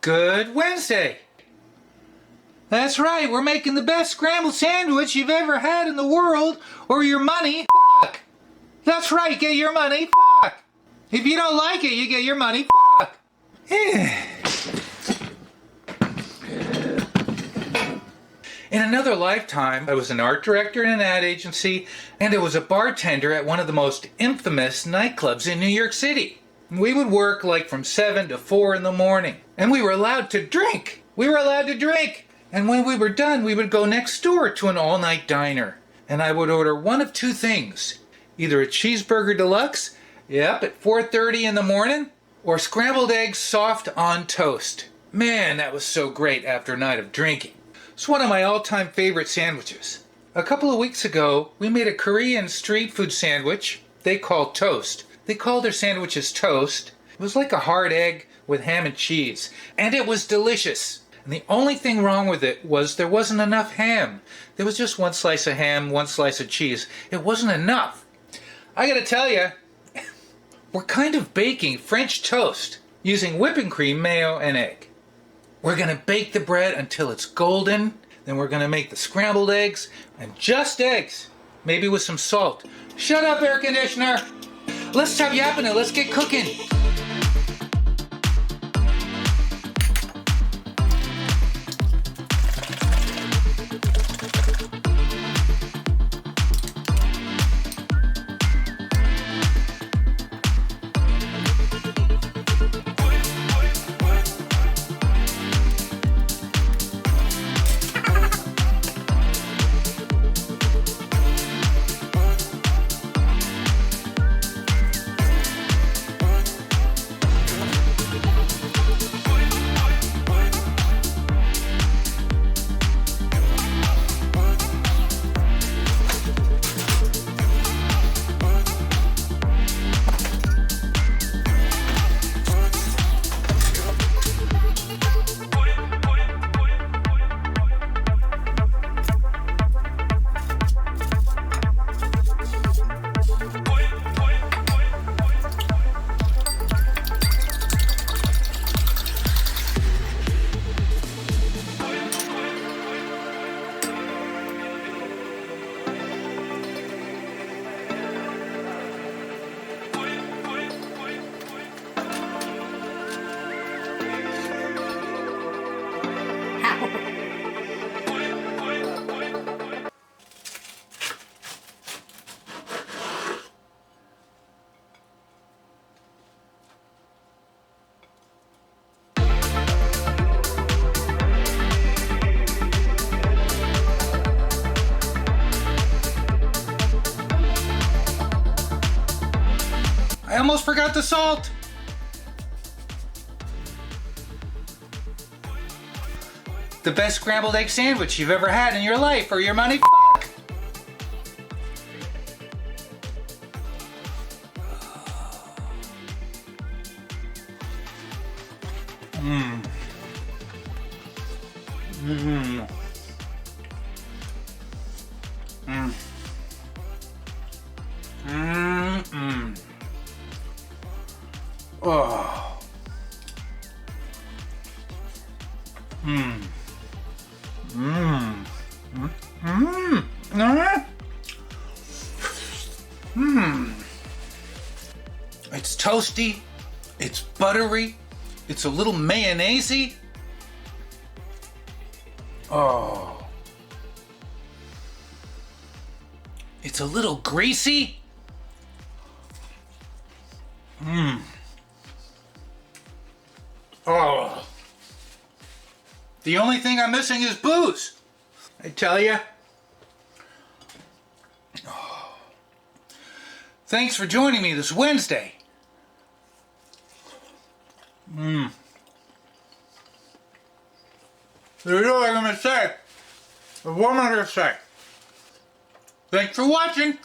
Good Wednesday. That's right, we're making the best scrambled sandwich you've ever had in the world, or your money, fuck. That's right, get your money, fuck. If you don't like it, you get your money, fuck. In another lifetime, I was an art director in an ad agency, and I was a bartender at one of the most infamous nightclubs in New York City. We would work like from 7 to 4 in the morning, and we were allowed to drink. And when we were done, we would go next door to an all-night diner, and I would order one of two things. Either a cheeseburger deluxe, at 4:30 in the morning, or scrambled eggs soft on toast. Man, that was so great after a night of drinking. It's one of my all-time favorite sandwiches. A couple of weeks ago, we made a Korean street food sandwich they called toast. They called their sandwiches toast. It was like a hard egg with ham and cheese, and it was delicious. And the only thing wrong with it was there wasn't enough ham. There was just one slice of ham, one slice of cheese. It wasn't enough. I gotta tell you, we're kind of baking French toast using whipping cream, mayo, and egg. We're gonna bake the bread until it's golden. Then we're gonna make the scrambled eggs, and just eggs, maybe with some salt. Shut up, air conditioner. Let's stop yapping and let's get cooking. I almost forgot the salt. The best scrambled egg sandwich you've ever had in your life, or your money, fuck. Oh. It's toasty, it's buttery, it's a little mayonnaisey. Oh. It's a little greasy. Oh. The only thing I'm missing is booze, I tell ya. Oh. Thanks for joining me this Wednesday. There's all I'm gonna say. What am I gonna say? Thanks for watching.